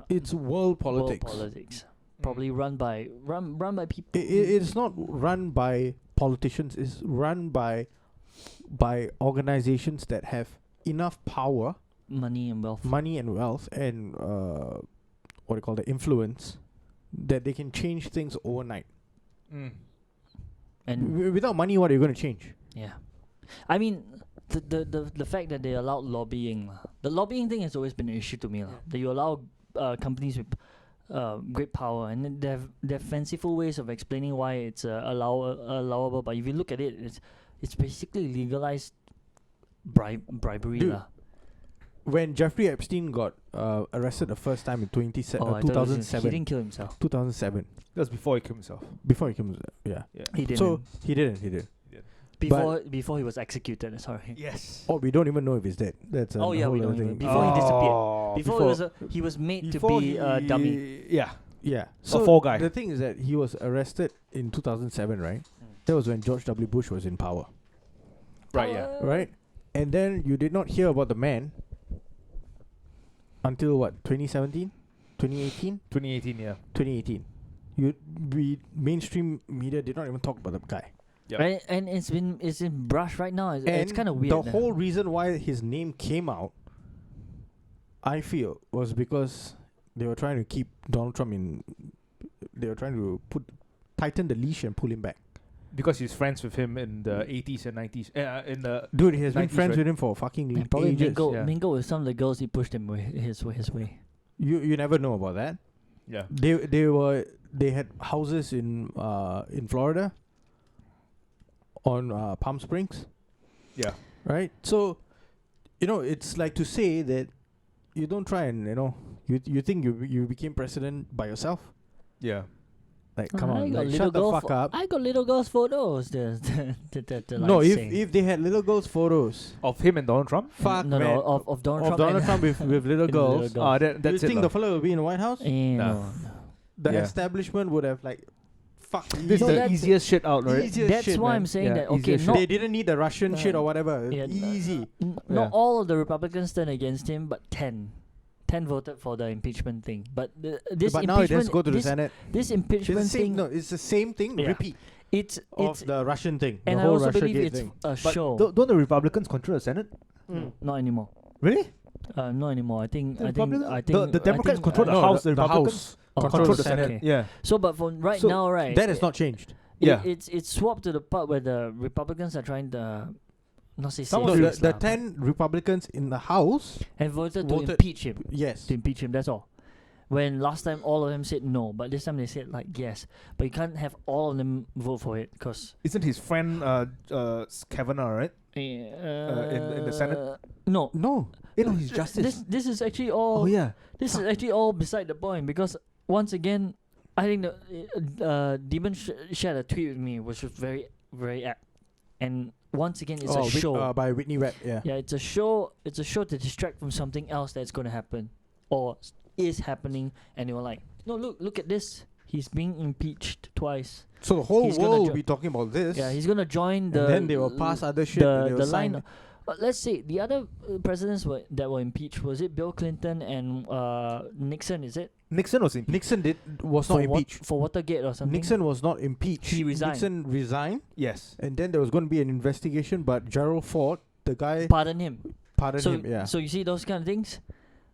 it's world politics. World politics, probably run by people. It's not run by politicians. It's run by organizations that have enough power, Money and wealth. and what do you call the influence, that they can change things overnight. Mm. And Without money, what are you going to change? yeah, I mean, the fact that they allowed lobbying, the lobbying thing has always been an issue to me, that you allow companies with great power, and then they have fanciful ways of explaining why it's allowable. But if you look at it, it's basically legalized bribery Dude, lah. When Jeffrey Epstein got arrested the first time in I thought he 2007. didn't kill himself. 2007. That was before he killed himself. Before he came, yeah. He didn't. So he didn't. before he was executed. Sorry. Yes. Oh, we don't even know if he's dead. That's a Oh yeah, whole we other don't even. thing. Before he disappeared. Oh, Before he was made to before be a dummy. Yeah. Yeah. So So fall guy. the thing is that he was arrested in 2007, right? That was when George W. Bush was in power, Right. Yeah. right? And then you did not hear about the man until what? 2017, 2018, 2018. Yeah. 2018. Mainstream media did not even talk about the guy. Yep. Right, and it's in brush right now. It's And kind of weird. the whole reason why his name came out, I feel, was because they were trying to keep Donald Trump in. They were trying to tighten the leash and pull him back. Because he's friends with him in the 80s and 90s. In the Dude, he has been 90s, friends right? with him for fucking and probably ages. mingle with some of the girls he pushed him his way. You never know about that. yeah. They had houses in Florida, on Palm Springs, Yeah. right? So, it's like to say that you don't try and you think you became president by yourself. Yeah. Like, come I on, got like, little shut the girl fuck up. I got little girls' photos. No, if they had little girls' photos, Of him and Donald Trump. fuck no, man, of Donald of Trump, Donald and Trump with little girls. girls. That's You it. think lah. the fellow will be in the White House? Nah. The Yeah. establishment would have fuck. This is No, the that's- easiest shit out, right? Easiest That's shit, why man. I'm saying Yeah, that. Okay, easier shit. not They didn't need the Russian shit or whatever. yeah, Easy. not Yeah. all of the Republicans turned against him, but 10 voted for the impeachment thing. But this But now it has to go to the this, Senate. this It's the impeachment same. thing, No, it's the same thing. Yeah. Repeat it's of the Russian thing. and the I whole also Russia believe Gate it's thing. a But show. don't the Republicans control the Senate? Not anymore. Really? Not anymore. I think The Republicans- I think the Democrats control the No, House. the The Republicans House control the okay. Senate. Yeah. So, but for right So now, right, That has not changed. Yeah. it's swapped to the part where the Republicans are trying to not say Some save of No, face the lah, 10 Republicans in the House, and voted to voted- impeach him. yes. To impeach him. That's all. When last time all of them said no, but this time they said yes. But you can't have all of them vote for it because Isn't his friend Kavanaugh, right? in the Senate? No, No. No, he's justice. This is actually all. Oh yeah. This is actually all beside the point because once again, I think the Demon shared a tweet with me, which was very very apt. And once again, it's a show. By Whitney Webb, yeah. Yeah, it's a show. It's a show to distract from something else that's going to happen or is happening. And they were like, no, look at this. He's being impeached twice. So the whole He's gonna world jo- will be talking about this. Yeah, he's gonna join the. and then they will pass other shit. and they the will line. sign. Let's say the other presidents that were impeached, was it Bill Clinton and Nixon? Is it Nixon was impeached. Nixon was not impeached. for Watergate or something? Nixon was not impeached. He resigned. Nixon resigned, Yes. and then there was going to be an investigation. But Gerald Ford, the guy, Pardon him. pardoned him. Yeah. So you see those kind of things,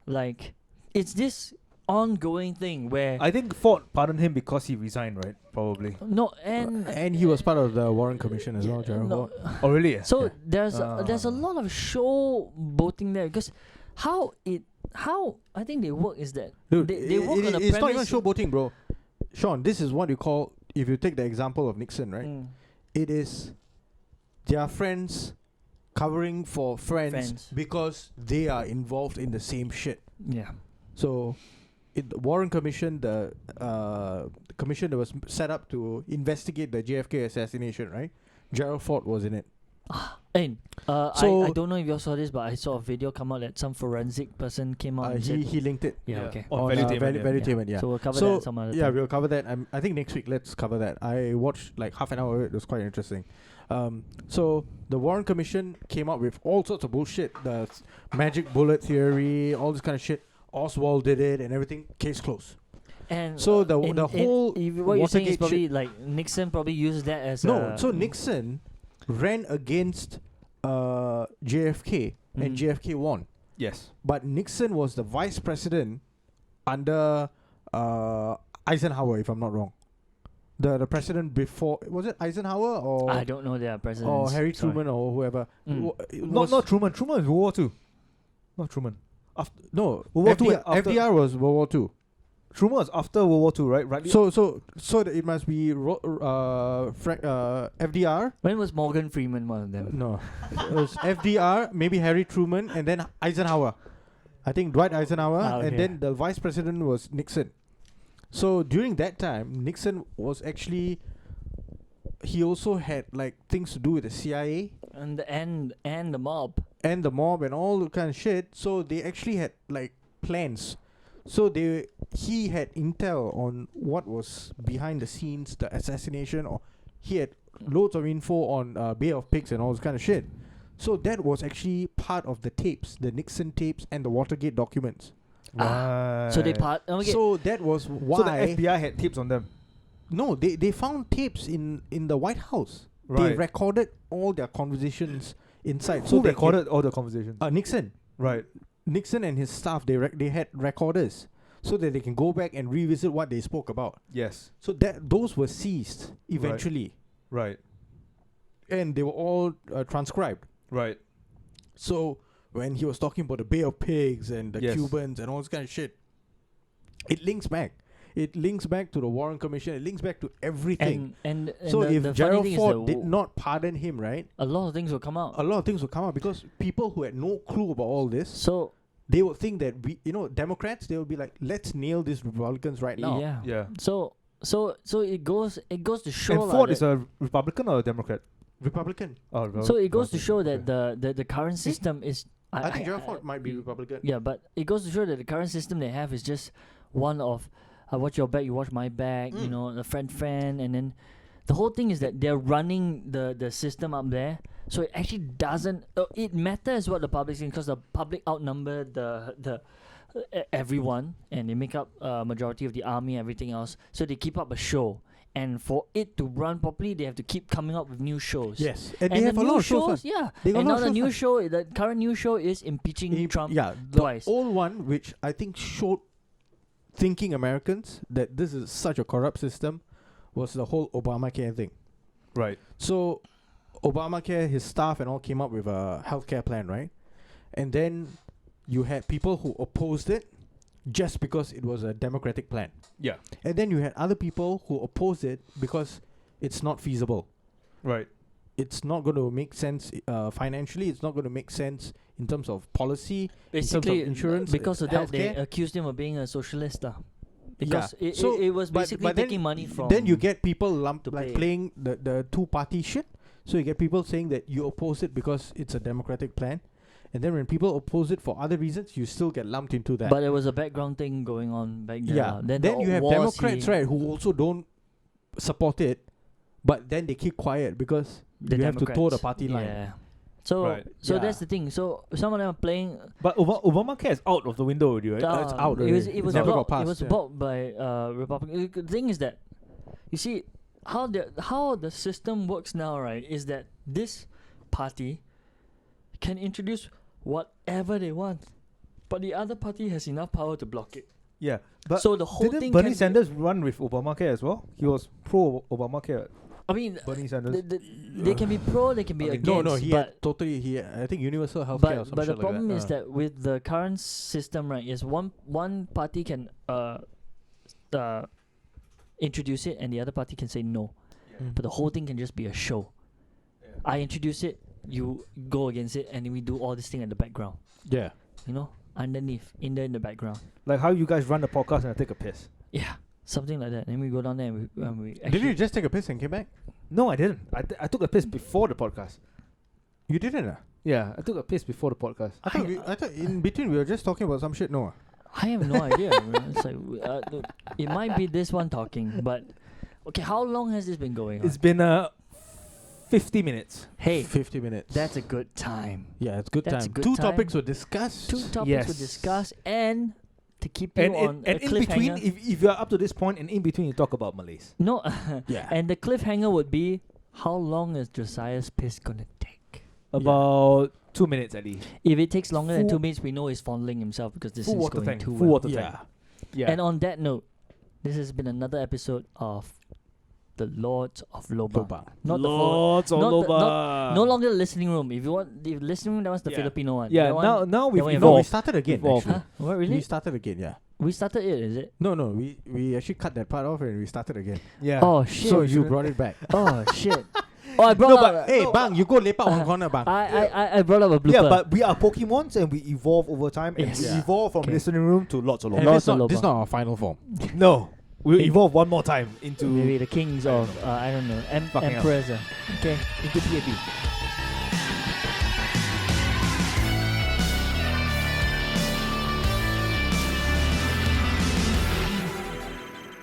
like it's this ongoing thing where I think Ford pardoned him because he resigned, right? Probably. no and and he was part of the Warren Commission as well, Gerald no, Ford. Oh really? So Yeah. there's a lot of show voting there because how I think they work is that Dude, they work on a it's not even premise- showboating, bro. Sean, this is what you call, if you take the example of Nixon, right? Mm. It is their friends covering for friends because they are involved in the same shit. Yeah. So, in the Warren Commission, the commission that was set up to investigate the JFK assassination, right? Gerald Ford was in it. And So- I don't know if you all saw this, but I saw a video come out that some forensic person came out and said, He linked it. yeah, okay. On on Valuetainment, yeah. Valuetainment, yeah. So we'll cover So, that some other yeah, time. we'll cover that. I think next week let's cover that. I watched like half an hour of it. It was quite interesting. So the Warren Commission came up with all sorts of bullshit. The magic bullet theory, all this kind of shit. Oswald did it and everything. Case closed. And So the and- whole and what you're saying is Watergate probably like Nixon probably used that as No, a so Nixon ran against JFK and Mm. JFK won. Yes. But Nixon was the vice president under Eisenhower, if I'm not wrong. The president before, was it Eisenhower or I don't know their presidents. or Harry sorry. Truman or whoever? Mm. Not Truman. Truman is World War II. Not Truman. no World War II FDR, after- FDR was World War II. Truman was after World War II, right? Right. So it must be FDR. When was Morgan Freeman one of them? No, it was FDR, maybe Harry Truman, and then Eisenhower. I think Dwight Eisenhower, and then the vice president was Nixon. So during that time, Nixon was actually, he also had like things to do with the CIA And the mob. and the mob and all the kind of shit. So they actually had like plans. So he had intel on what was behind the scenes, the assassination, or he had loads of info on Bay of Pigs and all this kind of shit. So that was actually part of the tapes, the Nixon tapes and the Watergate documents. Right. So they part. Okay. So that was why. So the FBI had tips on them. No, they found tapes in the White House. They Right. recorded all their conversations inside. Who they recorded all the conversations? Nixon. Right. Nixon and his staff, they had recorders so that they can go back and revisit what they spoke about. Yes. So those were seized eventually, Right. and they were all transcribed. Right. So when he was talking about the Bay of Pigs and the Yes. Cubans and all this kind of shit, it links back. It links back to the Warren Commission. It links back to everything. And So the if funny Gerald thing is Ford that did not pardon him, right, a lot of things will come out. a lot of things will come out because people who had no clue about all this, So they would think that Democrats, they would be like, let's nail these Republicans right now. yeah. Yeah. So it goes to show. And lah Ford that- is a Republican or a Democrat? Republican. Oh, so it goes to Republican. show that Okay. the current system is. I think Gerald Ford might be Republican. Yeah, but it goes to show that the current system they have is just one of I watch your back, you watch my back, you know, the friend, and then the whole thing is that they're running the system up there. So it actually doesn't. It matters what the public thinks because the public outnumber everyone, and they make up majority of the army, everything else. So they keep up a show, and for it to run properly, they have to keep coming up with new shows. Yes, and they And have the a new lot of shows. Yeah. They got And a lot now of the shows new on. show, the current new show is impeaching Trump Yeah, twice. the old one, which I think showed thinking Americans that this is such a corrupt system, was the whole Obamacare thing. Right. So Obamacare, his staff and all came up with a healthcare plan, right? And then you had people who opposed it just because it was a democratic plan. Yeah. And then you had other people who opposed it because it's not feasible. Right. It's not going to make sense financially. It's not going to make sense in terms of policy, Basically, in terms of insurance, because of that, they healthcare. accused him of being a socialist. Because Yeah. it was basically but then- taking money from. Then you get people to pay. playing the two-party shit. So you get people saying that you oppose it because it's a democratic plan. And then when people oppose it for other reasons, you still get lumped into that. But there was a background thing going on back then. yeah. Then, Then the you have wars Democrats, right, who also don't support it, but then they keep quiet because the you have to toe the Democrats. party line. Yeah. So Right. so Yeah. that's the thing. So some of them are playing. But Obamacare is out of the window already, right? It's out It was already. it was Never got blocked. It passed, was yeah. blocked by Republican. The thing is that you see how the system works now, right? Is that this party can introduce whatever they want, but the other party has enough power to block it. Yeah. But So the whole didn't thing Bernie can Sanders run with Obamacare as well? He was pro Obamacare. I mean, Bernie Sanders. they can be pro, they can be against. No, he but had totally. I think universal healthcare or but some but the shit problem like is that with the current system, right, is one party can introduce it and the other party can say no, but the whole thing can just be a show. I introduce it, you go against it, and then we do all this thing at the background. Yeah. You know, underneath, in the background. Like how you guys run the podcast and I take a piss. Yeah, something like that. Then we go down there and we Did actually you just take a piss and came back? No, I didn't. I took a piss before the podcast. You didn't. Yeah, I took a piss before the podcast. I thought in between we were just talking about some shit. No. I have no idea. Man. It's like look, it might be this one talking, but okay. How long has this been going on? It's been 50 minutes. Hey, 50 minutes. that's a good time. Yeah, it's good That's time. a good Two time. topics were discussed. Two topics Yes. we discuss, and to keep you And, on and a in between, cliffhanger. if you're up to this point, and in between you talk about Malays. No, Yeah. and the cliffhanger would be how long is Josiah's piss gonna take? About 2 minutes at least. If it takes longer than Full- 2 minutes, we know he's fondling himself because this Full is water going tank. too Full well. water tank. Yeah. Yeah. And on that note, this has been another episode of the Lords of Lobang. Lobang. Not Lots of not the- Loba. no longer the listening room. If you want the listening room, that was the Yeah. Filipino one. Yeah, That one, now we've that one evolved. No, we started again. Evolved. Actually. Huh? What really? We started again. Yeah. We started it, is it? No, we actually cut that part off and we started again. Yeah. Oh shit. So you brought it back. Oh shit. Oh, I brought No, up. but- Hey, No, bang, you go lepak one corner, bang. I brought up a blooper. Yeah, but we are Pokemons and we evolve over time. And Yes. we Yeah. evolve from Okay. listening room to lots of And lots. Lots of this is loba. not our final form. No, we'll Maybe- evolve one more time into. Maybe the kings of I don't know Fucking hell. emperors. Okay, into PAP.